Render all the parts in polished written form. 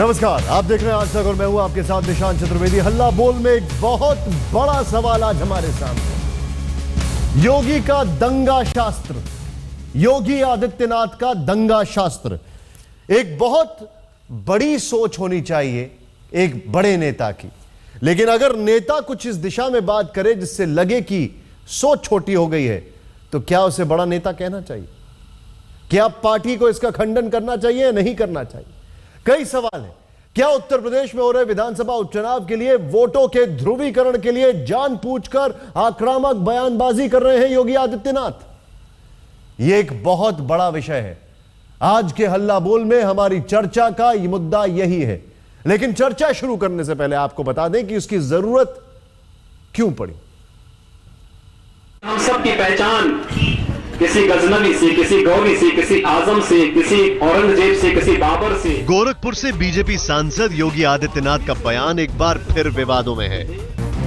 नमस्कार, आप देख रहे हैं आज तक और मैं हूं आपके साथ निशांत चतुर्वेदी। हल्ला बोल में एक बहुत बड़ा सवाल आज हमारे सामने। योगी का दंगा शास्त्र, योगी आदित्यनाथ का दंगा शास्त्र। एक बहुत बड़ी सोच होनी चाहिए एक बड़े नेता की, लेकिन अगर नेता कुछ इस दिशा में बात करे जिससे लगे कि सोच छोटी हो गई है, तो क्या उसे बड़ा नेता कहना चाहिए? क्या पार्टी को इसका खंडन करना चाहिए या नहीं करना चाहिए? कई सवाल हैं। क्या उत्तर प्रदेश में हो रहे विधानसभा उपचुनाव के लिए वोटों के ध्रुवीकरण के लिए जानबूझकर आक्रामक बयानबाजी कर रहे हैं योगी आदित्यनाथ? यह एक बहुत बड़ा विषय है। आज के हल्ला बोल में हमारी चर्चा का मुद्दा यही है। लेकिन चर्चा शुरू करने से पहले आपको बता दें कि उसकी जरूरत क्यों पड़ी। हम सब की पहचान किसी गजनवी से, किसी गौरी से, किसी आजम से, किसी औरंगजेब से, किसी बाबर से। गोरखपुर से बीजेपी सांसद योगी आदित्यनाथ का बयान एक बार फिर विवादों में है।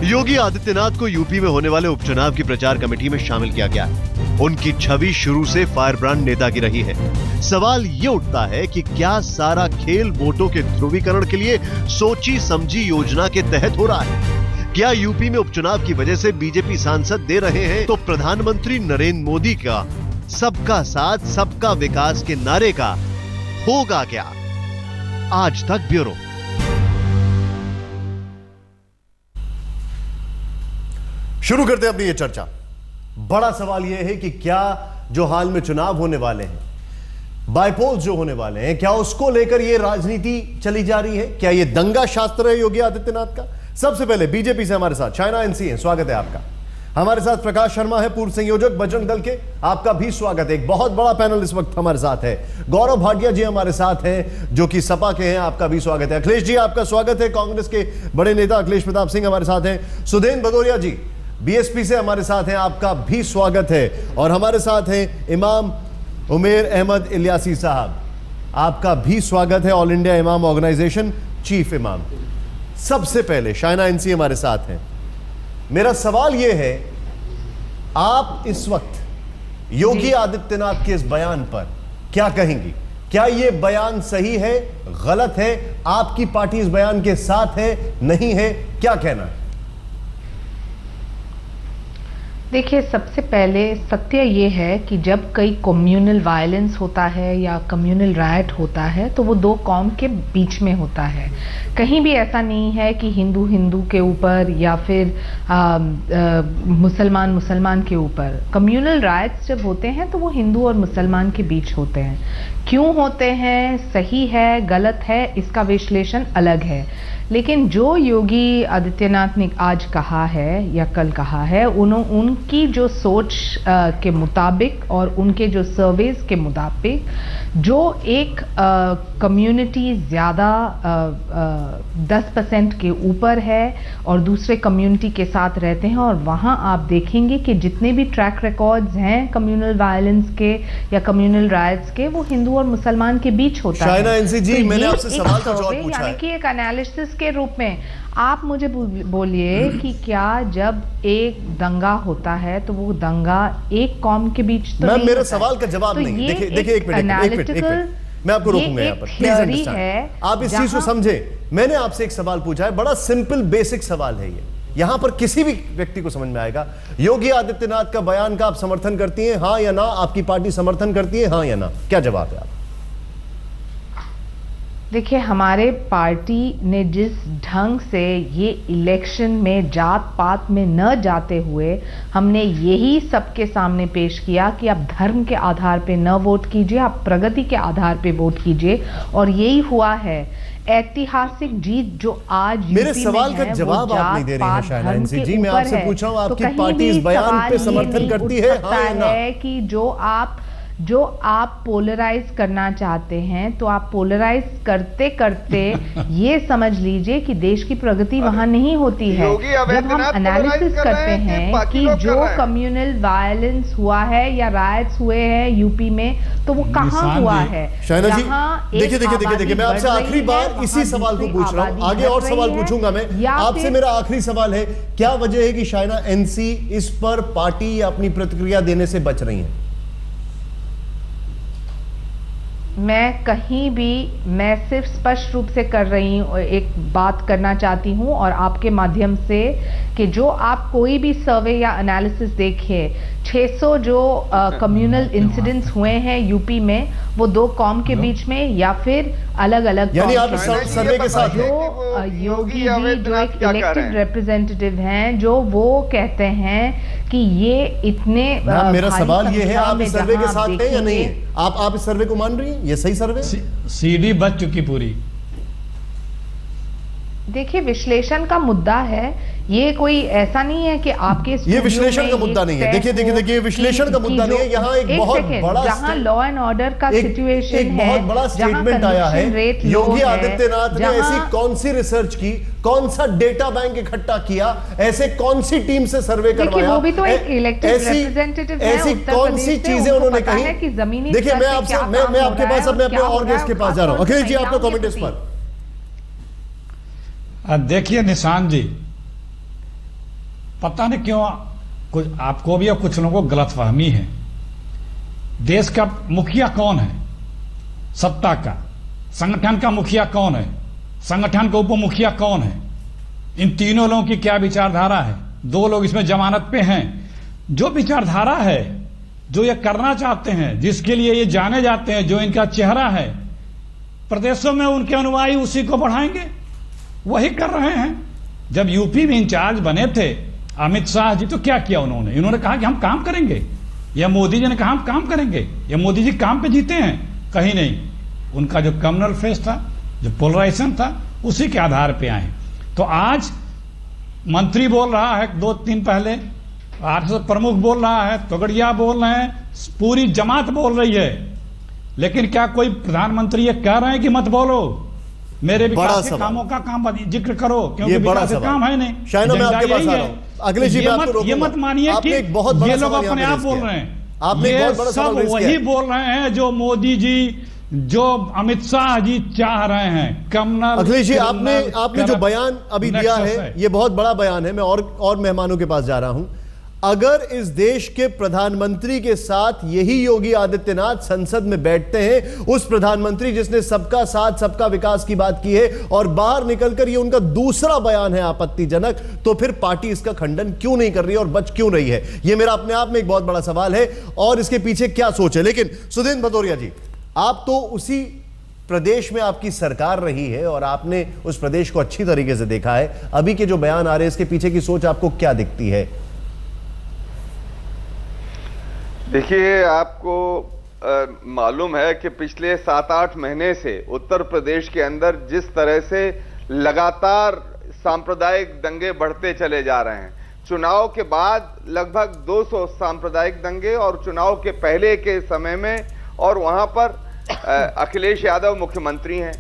योगी आदित्यनाथ को यूपी में होने वाले उपचुनाव की प्रचार कमेटी में शामिल किया गया। उनकी छवि शुरू से फायर ब्रांड नेता की रही है। सवाल ये उठता है कि क्या सारा खेल वोटों के ध्रुवीकरण के लिए सोची समझी योजना के तहत हो रहा है? क्या यूपी में उपचुनाव की वजह से बीजेपी सांसद दे रहे हैं तो प्रधानमंत्री नरेंद्र मोदी का सबका साथ सबका विकास के नारे का होगा क्या? आज तक ब्यूरो। शुरू करते हैं अपनी ये चर्चा। बड़ा सवाल यह है कि क्या जो हाल में चुनाव होने वाले हैं, बाइपोल्स जो होने वाले हैं, क्या उसको लेकर यह राजनीति चली जा रही है? क्या यह दंगा शास्त्र है योगी आदित्यनाथ का? सबसे पहले बीजेपी से हमारे साथ चाइना एनसी है, स्वागत है आपका। हमारे साथ प्रकाश शर्मा है, पूर्व संयोजक बजरंग दल के, आपका भी स्वागत है। एक बहुत बड़ा पैनल इस वक्त हमारे साथ है। गौरव भाटिया जी हमारे साथ हैं जो कि सपा के हैं, आपका भी स्वागत है। अखिलेश जी आपका स्वागत है, कांग्रेस के बड़े नेता अखिलेश प्रताप सिंह हमारे साथ हैं। सुधेंद्र भदौरिया जी बीएसपी से हमारे साथ हैं, आपका भी स्वागत है। और हमारे साथ हैं इमाम उमेर अहमद इलियासी साहब, आपका भी स्वागत है, ऑल इंडिया इमाम ऑर्गेनाइजेशन चीफ इमाम। सबसे पहले शाइना एनसी हमारे साथ हैं। मेरा सवाल यह है, आप इस वक्त योगी आदित्यनाथ के इस बयान पर क्या कहेंगी? क्या यह बयान सही है, गलत है? आपकी पार्टी इस बयान के साथ है, नहीं है? क्या कहना है? देखिए, सबसे पहले सत्य ये है कि जब कई कम्युनल वायलेंस होता है या कम्युनल राइट होता है तो वो दो कौम के बीच में होता है। कहीं भी ऐसा नहीं है कि हिंदू हिंदू के ऊपर या फिर मुसलमान मुसलमान के ऊपर। कम्युनल राइट्स जब होते हैं तो वो हिंदू और मुसलमान के बीच होते हैं। क्यों होते हैं, सही है गलत है, इसका विश्लेषण अलग है। लेकिन जो योगी आदित्यनाथ ने आज कहा है या कल कहा है, उनकी जो सोच के मुताबिक और उनके जो सर्वेज के मुताबिक, जो एक कम्युनिटी ज़्यादा 10% के ऊपर है और दूसरे कम्युनिटी के साथ रहते हैं, और वहाँ आप देखेंगे कि जितने भी ट्रैक रिकॉर्ड्स हैं कम्युनल वायलेंस के या कम्युनल राइट्स के, वो हिंदू और मुसलमान के बीच होता है। शाइना एनसी जी, मैंने आपसे सवाल का जवाब पूछा है, यानी कि एक एनालिसिस के रूप में आप मुझे बोलिए कि क्या जब एक दंगा होता है तो वो दंगा एक कौम के बीच तो नहीं मेरे होता सवाल का जवाब तो नहीं। देखिए एक मिनट, मैं आपको रोकूंगा यहाँ पर, प्लीज अंडरस्टैंड। आप इस चीज को समझे। मैंने आपसे एक सवाल पूछा है, बड़ा सिंपल बेसिक सवाल है ये। यहां पर किसी भी व्यक्ति को समझ में आएगा। योगी आदित्यनाथ का बयान का आप समर्थन करती हैं, हां या ना? आपकी पार्टी समर्थन करती है, हां या ना? क्या जवाब है आप? देखिए, हमारे पार्टी ने जिस ढंग से ये इलेक्शन में जात पात में न जाते हुए हमने यही सबके सामने पेश किया कि आप धर्म के आधार पे न वोट कीजिए, आप प्रगति के आधार पे वोट कीजिए, और यही हुआ है। ऐतिहासिक जीत जो आज मेरे सवाल का जवाब आप नहीं दे रही हैं शाइना एनसी जी। मैं आपसे पूछ रहा हूं, आपकी पार्टी इस बयान पे समर्थन करती है, हां या ना? कि जो आप पोलराइज करना चाहते हैं, तो आप पोलराइज करते करते ये समझ लीजिए कि देश की प्रगति वहां नहीं होती है। जब हम एनालिसिस करते हैं कि जो कम्युनल वायलेंस हुआ है या राइट्स हुए हैं यूपी में, तो वो कहां हुआ है? शाइना जी देखिए, मैं आपसे आखिरी बार इसी सवाल को पूछ रहा हूं, आगे और सवाल पूछूंगा मैं आपसे। मेरा आखिरी सवाल है, क्या वजह है कि शाइना एनसी इस पर पार्टी अपनी प्रतिक्रिया देने से बच रही है? मैं कहीं भी, मैं सिर्फ स्पष्ट रूप से कर रही हूँ, एक बात करना चाहती हूँ और आपके माध्यम से, कि जो आप कोई भी सर्वे या एनालिसिस देखिए, 600 जो कम्युनल इंसिडेंट्स हुए हैं यूपी में, वो दो कौम के बीच में या फिर अलग अलग, यानी आप सर्वे के साथ जो योगी जी जो एक इलेक्टेड रिप्रेजेंटेटिव हैं, जो वो कहते हैं कि ये इतने मेरा सवाल ये है, आप इस सर्वे के साथ हैं या नहीं है? देखेंगे, आप इस सर्वे को मान रही हैं? ये सही सर्वे? सीडी बच चुकी पूरी। देखिए, विश्लेषण का मुद्दा है, ये कोई ऐसा नहीं है कि आपके ये विश्लेषण का मुद्दा नहीं है। देखिए विश्लेषण का मुद्दा नहीं है। यहाँ एक बहुत बड़ा, जहाँ लॉ एंड ऑर्डर का सिचुएशन एक बहुत बड़ा स्टेटमेंट आया है। योगी आदित्यनाथ ने ऐसी कौन सी रिसर्च की, कौन सा डेटा बैंक इकट्ठा किया, ऐसे कौन सी टीम से सर्वे करवाया, वो भी तो एक इलेक्टेड रिप्रेजेंटेटिव है, ऐसी कौन सी चीजें उन्होंने कही? देखिए, मैं आपके पास, अब मैं अपने और गेस्ट के पास जा रहा हूं। अखिलेश जी, आपका कमेंट इस पर। देखिए निशांत जी, पता नहीं क्यों कुछ आपको भी और कुछ लोगों को गलतफहमी है। देश का मुखिया कौन है? सत्ता का। संगठन का मुखिया कौन है? संगठन का उप मुखिया कौन है? इन तीनों लोगों की क्या विचारधारा है? दो लोग इसमें जमानत पे हैं। जो विचारधारा है, जो ये करना चाहते हैं, जिसके लिए ये जाने जाते हैं, जो इनका चेहरा है, प्रदेशों में उनके अनुयायी उसी को बढ़ाएंगे, वही कर रहे हैं। जब यूपी में इंचार्ज बने थे अमित शाह जी, तो क्या किया उन्होंने कहा कि हम काम करेंगे, या मोदी जी ने कहा हम काम करेंगे, या मोदी जी काम पे जीते हैं? कहीं नहीं। उनका जो कम्युनल फेस था, जो पोलराइजेशन था, उसी के आधार पे आए। तो आज मंत्री बोल रहा है, 2-3 पहले आरएसएस प्रमुख बोल रहा है, तोगड़िया बोल रहे हैं, पूरी जमात बोल रही है, लेकिन क्या कोई प्रधानमंत्री ये कह रहे हैं कि मत बोलो, मेरे विकास के कामों का काम जिक्र करो, क्योंकि विकास के काम है नहीं। शायद मैं आपके पास आ रहा हूं। अखिलेश जी, मैं आपको रोकूंगा। ये मत मानिए कि ये लोग अपने आप बोल रहे हैं, आपने ये सब वही बोल रहे हैं जो मोदी जी, जो अमित शाह जी चाह रहे हैं। कम्युनल। अखिलेश जी, आपने जो बयान अभी दिया है, ये बहुत बड़ा बयान है। मैं और मेहमानों के पास जा रहा हूं। अगर इस देश के प्रधानमंत्री के साथ यही योगी आदित्यनाथ संसद में बैठते हैं, उस प्रधानमंत्री जिसने सबका साथ सबका विकास की बात की है, और बाहर निकलकर ये उनका दूसरा बयान है आपत्तिजनक, तो फिर पार्टी इसका खंडन क्यों नहीं कर रही है और बच क्यों रही है? ये मेरा अपने आप में एक बहुत बड़ा सवाल है, और इसके पीछे क्या सोच है। लेकिन सुधींद्र भदौरिया जी, आप तो उसी प्रदेश में आपकी सरकार रही है और आपने उस प्रदेश को अच्छी तरीके से देखा है। अभी के जो बयान आ रहे हैं, इसके पीछे की सोच आपको क्या दिखती है? देखिए, आपको मालूम है कि पिछले 7-8 महीने से उत्तर प्रदेश के अंदर जिस तरह से लगातार सांप्रदायिक दंगे बढ़ते चले जा रहे हैं। चुनाव के बाद लगभग 200 सांप्रदायिक दंगे, और चुनाव के पहले के समय में, और वहां पर अखिलेश यादव मुख्यमंत्री हैं।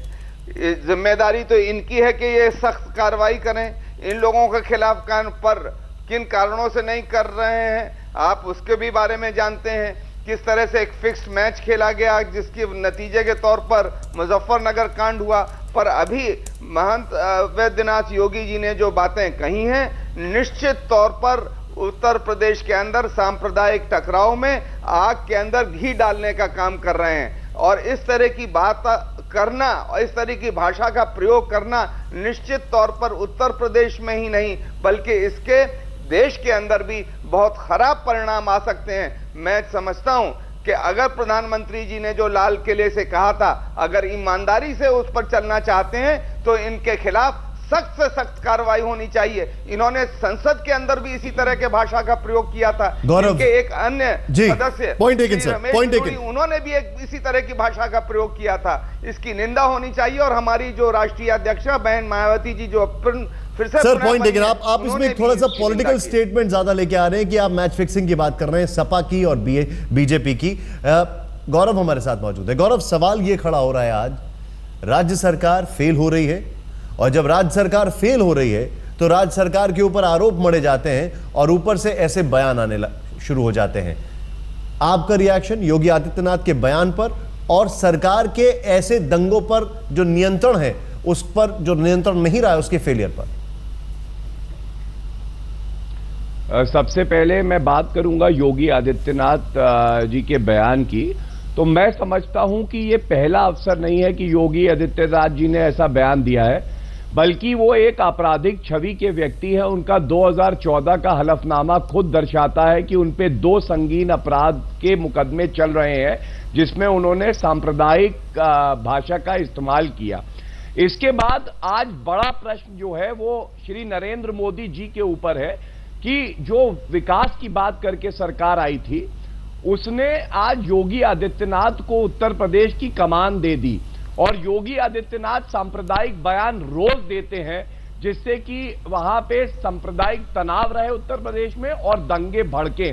जिम्मेदारी तो इनकी है कि ये सख्त कार्रवाई करें। इन लोगों के खिलाफ पर किन कारणों से नहीं कर रहे हैं, आप उसके भी बारे में जानते हैं। किस तरह से एक फिक्स्ड मैच खेला गया, जिसके नतीजे के तौर पर मुजफ्फरनगर कांड हुआ। पर अभी महंत वैद्यनाथ योगी जी ने जो बातें कही हैं, निश्चित तौर पर उत्तर प्रदेश के अंदर सांप्रदायिक टकराव में आग के अंदर घी डालने का काम कर रहे हैं। और इस तरह की बात करना और इस तरह की भाषा का प्रयोग करना निश्चित तौर पर उत्तर प्रदेश में ही नहीं, बल्कि इसके देश के अंदर भी बहुत खराब परिणाम आ सकते हैं। मैं समझता हूं कि अगर प्रधानमंत्री जी ने जो लाल किले से कहा था, अगर ईमानदारी से उस पर चलना चाहते हैं, तो इनके खिलाफ सख्त से सख्त कार्रवाई होनी चाहिए। इन्होंने संसद के अंदर भी इसी तरह के भाषा का प्रयोग किया था। गौरव, एक अन्य सदस्य उन्होंने भी एक इसी तरह की भाषा का प्रयोग किया था। इसकी निंदा होनी चाहिए। और हमारी जो राष्ट्रीय अध्यक्षा बहन मायावती जी जो फिर से सर पॉइंट टेकन, आप इसमें थोड़ा सा पॉलिटिकल स्टेटमेंट ज्यादा लेके आ रहे हैं कि आप मैच फिक्सिंग की बात कर रहे हैं, सपा की और बीजेपी की। गौरव हमारे साथ मौजूद है। गौरव, सवाल ये खड़ा हो रहा है, आज राज्य सरकार फेल हो रही है, और जब राज्य सरकार फेल हो रही है तो राज्य सरकार के ऊपर आरोप मढ़े जाते हैं और ऊपर से ऐसे बयान आने शुरू हो जाते हैं। आपका रिएक्शन योगी आदित्यनाथ के बयान पर और सरकार के ऐसे दंगों पर जो नियंत्रण है, उस पर जो नियंत्रण नहीं रहा है, उसके फेलियर पर? सबसे पहले मैं बात करूंगा योगी आदित्यनाथ जी के बयान की। तो मैं समझता हूं कि ये पहला अवसर नहीं है कि योगी आदित्यनाथ जी ने ऐसा बयान दिया है, बल्कि वो एक आपराधिक छवि के व्यक्ति है। उनका 2014 का हलफनामा खुद दर्शाता है कि उन पे 2 संगीन अपराध के मुकदमे चल रहे हैं, जिसमें उन्होंने सांप्रदायिक भाषा का इस्तेमाल किया। इसके बाद आज बड़ा प्रश्न जो है वो श्री नरेंद्र मोदी जी के ऊपर है कि जो विकास की बात करके सरकार आई थी, उसने आज योगी आदित्यनाथ को उत्तर प्रदेश की कमान दे दी, और योगी आदित्यनाथ सांप्रदायिक बयान रोज देते हैं, जिससे कि वहां पे सांप्रदायिक तनाव रहे उत्तर प्रदेश में और दंगे भड़के।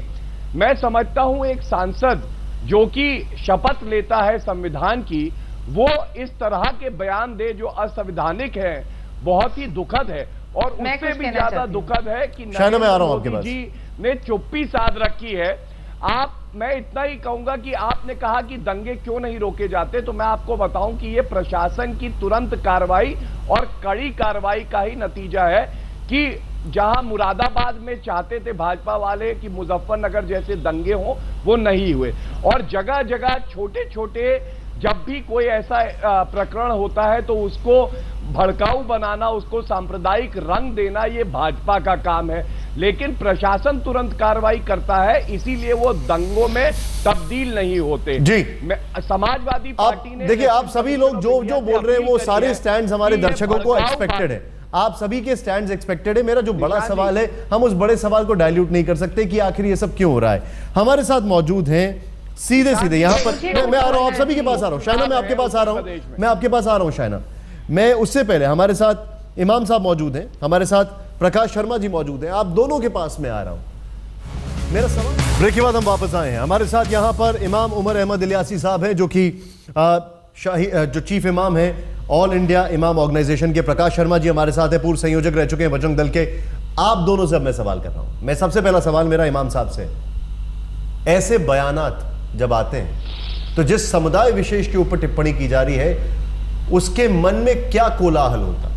मैं समझता हूं एक सांसद जो कि शपथ लेता है संविधान की, वो इस तरह के बयान दे जो असंवैधानिक है, बहुत ही दुखद है। और उससे भी ज्यादा दुखद है कि नरेंद्र मोदी जी ने चुप्पी साध रखी है। मैं इतना ही कहूंगा कि आपने कहा कि दंगे क्यों नहीं रोके जाते, तो मैं आपको बताऊं कि ये प्रशासन की तुरंत कार्रवाई और कड़ी कार्रवाई का ही नतीजा है कि जहां मुरादाबाद में चाहते थे भाजपा वाले कि मुजफ्फरनगर जैसे दंगे हों, वो नहीं हुए। और जगह जगह छोटे छोटे जब भी कोई ऐसा प्रकरण होता है तो उसको भड़काऊ बनाना, उसको सांप्रदायिक रंग देना, ये भाजपा का काम है। लेकिन प्रशासन तुरंत कार्रवाई करता है, इसीलिए वो दंगों में तब्दील नहीं होते। जी, समाजवादी पार्टी ने, देखिए, आप सभी लोग जो बोल रहे हैं वो सारे स्टैंड्स हमारे दर्शकों को एक्सपेक्टेड है। आप सभी के स्टैंड्स एक्सपेक्टेड है। मेरा जो बड़ा सवाल है, हम उस बड़े सवाल को डाइल्यूट नहीं कर सकते कि आखिर ये सब क्यों हो रहा है। हमारे साथ मौजूद हैं सीधे यहाँ पर, मैं आ रहा हूं, आप सभी के पास आ रहा हूं। शाइना, मैं आपके पास आ रहा हूं, मैं आपके पास आ रहा हूं शाइना। मैं उससे पहले हमारे साथ इमाम साहब मौजूद हैं, हमारे साथ प्रकाश शर्मा जी मौजूद हैं। आप दोनों के पास में आ रहा हूं। मेरा सवाल, ब्रेक के बाद हम वापस आए हैं। हमारे साथ यहां पर इमाम उमर अहमद इलियासी साहब हैं, जो कि जो चीफ इमाम हैं ऑल इंडिया इमाम ऑर्गेनाइजेशन के। प्रकाश शर्मा जी हमारे साथ हैं, पूर्व संयोजक रह चुके हैं बजरंग दल के। आप दोनों से अब मैं सवाल कर रहा हूं। मैं सबसे पहला सवाल मेरा इमाम साहब से, ऐसे बयानात जब आते हैं तो जिस समुदाय विशेष के ऊपर टिप्पणी की जा रही है, उसके मन में क्या कोलाहल होता,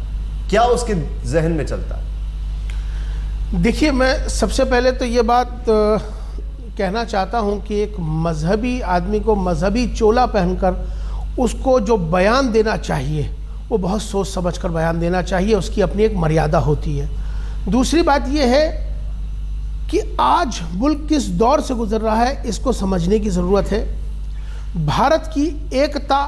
क्या उसके जहन में चलता है? देखिए, मैं सबसे पहले तो ये बात कहना चाहता हूं कि एक मजहबी आदमी को मजहबी चोला पहनकर उसको जो बयान देना चाहिए वो बहुत सोच समझकर बयान देना चाहिए, उसकी अपनी एक मर्यादा होती है। दूसरी बात यह है कि आज मुल्क किस दौर से गुजर रहा है, इसको समझने की ज़रूरत है। भारत की एकता,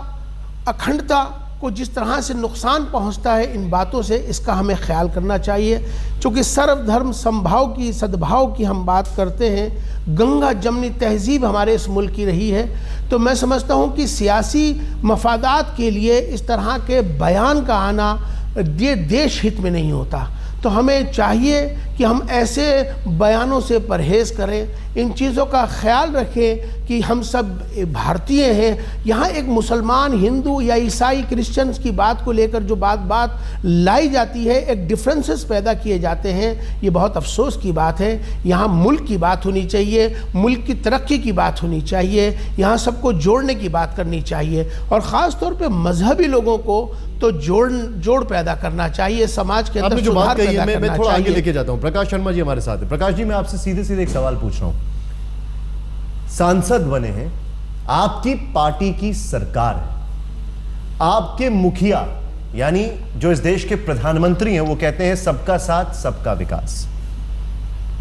अखंडता को जिस तरह से नुकसान पहुंचता है इन बातों से, इसका हमें ख्याल करना चाहिए। चूँकि सर्वधर्म समभाव की, सद्भाव की हम बात करते हैं, गंगा जमनी तहजीब हमारे इस मुल्क की रही है, तो मैं समझता हूं कि सियासी मफादात के लिए इस तरह के बयान का आना ये देश हित में नहीं होता। तो हमें चाहिए कि हम ऐसे बयानों से परहेज़ करें, इन चीज़ों का ख्याल रखें कि हम सब भारतीय हैं। यहाँ एक मुसलमान, हिंदू या ईसाई, क्रिश्चियंस की बात को लेकर जो बात लाई जाती है, एक डिफरेंसेस पैदा किए जाते हैं, ये बहुत अफसोस की बात है। यहाँ मुल्क की बात होनी चाहिए, मुल्क की तरक्की की बात होनी चाहिए, यहाँ सबको जोड़ने की बात करनी चाहिए, और ख़ास तौर पे मजहबी लोगों को तो जोड़ पैदा करना चाहिए, समाज के अंदर सुधार पैदा करना चाहिए। मैं थोड़ा आगे लेके जाता हूँ। प्रकाश शर्मा जी हमारे साथ है। प्रकाश जी, मैं आपसे सीधे एक सवाल पूछ रहा हूँ। सांसद बने हैं, आपकी पार्टी की सरकार है, आपके मुखिया यानी जो इस देश के प्रधानमंत्री हैं, वो कहते हैं सबका साथ सबका विकास।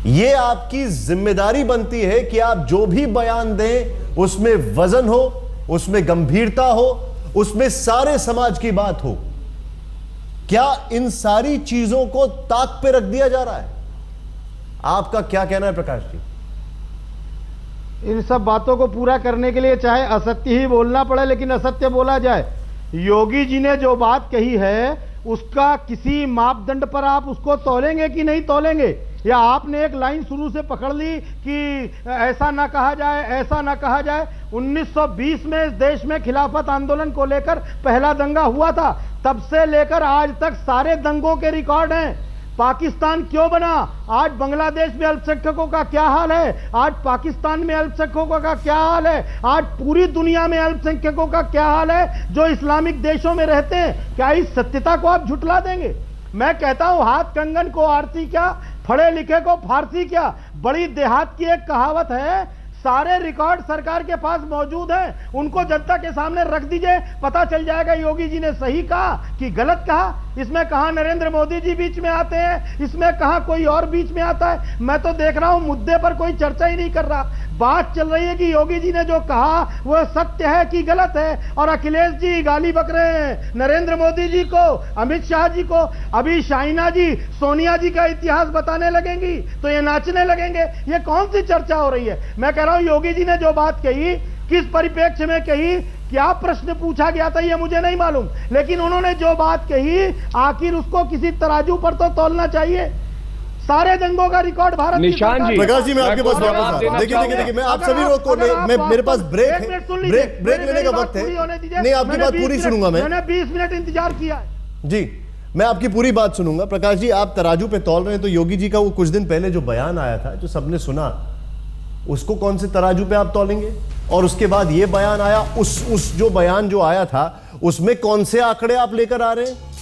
ये आपकी जिम्मेदारी बनती है कि आप जो भी बयान दें उसमें वजन हो, उसमें गंभीरता हो, उसमें सारे समाज की बात हो। क्या इन सारी चीजों को ताक पे रख दिया जा रहा है? आपका क्या कहना है प्रकाश जी? इन सब बातों को पूरा करने के लिए चाहे असत्य ही बोलना पड़े, लेकिन असत्य बोला जाए। योगी जी ने जो बात कही है उसका किसी मापदंड पर आप उसको तोलेंगे कि नहीं तोलेंगे? या आपने एक लाइन शुरू से पकड़ ली कि ऐसा ना कहा जाए, ऐसा ना कहा जाए। 1920 में इस देश में खिलाफत आंदोलन को लेकर पहला दंगा हुआ था, तब से लेकर आज तक सारे दंगों के रिकॉर्ड हैं। पाकिस्तान क्यों बना? आज बांग्लादेश में अल्पसंख्यकों का क्या हाल है, आज पाकिस्तान में अल्पसंख्यकों का क्या हाल है, आज पूरी दुनिया में अल्पसंख्यकों का क्या हाल है जो इस्लामिक देशों में रहते हैं। क्या इस सत्यता को आप झुटला देंगे? मैं कहता हूं, हाथ कंगन को आरती क्या, पढ़े लिखे को फारसी क्या। बड़ी देहात की एक कहावत है, सारे रिकॉर्ड सरकार के पास मौजूद हैं, उनको जनता के सामने रख दीजिए, पता चल जाएगा योगी जी ने सही कहा कि गलत कहा। इसमें कहां नरेंद्र मोदी जी बीच में आते हैं, इसमें कहां कोई और बीच में आता है। मैं तो देख रहा हूं मुद्दे पर कोई चर्चा ही नहीं कर रहा। बात चल रही है कि योगी जी ने जो कहा वह सत्य है कि गलत है, और अखिलेश जी गाली बक रहे हैं नरेंद्र मोदी जी को, अमित शाह जी को। अभी शाइना जी सोनिया जी का इतिहास बताने लगेंगी तो ये नाचने लगेंगे। ये कौन सी चर्चा हो रही है? मैं कह रहा हूं योगी जी ने जो बात कही, किस परिप्रेक्ष्य में कही, क्या प्रश्न पूछा गया था, ये मुझे नहीं मालूम, लेकिन उन्होंने जो बात कही आखिर उसको किसी तराजू पर तो तोलना चाहिए। सारे दंगों का रिकॉर्ड भारत की निशान सरकार- जी, प्रकाश जी मैं आपके पास मैं वापस आ रहा हूं। देखिए मैं आप सभी लोग को मेरे पास ब्रेक है, ब्रेक लेने का वक्त है। नहीं, आपकी बात पूरी सुनूंगा मैंने 20 मिनट इंतजार किया है। जी, मैं आपकी पूरी बात सुनूंगा। प्रकाश जी, आप तराजू पे तौल रहे हैं, तो योगी जी का वो कुछ दिन पहले जो बयान आया था, जो सबने सुना, उसको कौन से तराजू पे आप तौलेंगे? और उसके बाद ये बयान आया, उस जो बयान जो आया था उसमें कौन से आंकड़े आप लेकर आ रहे हैं?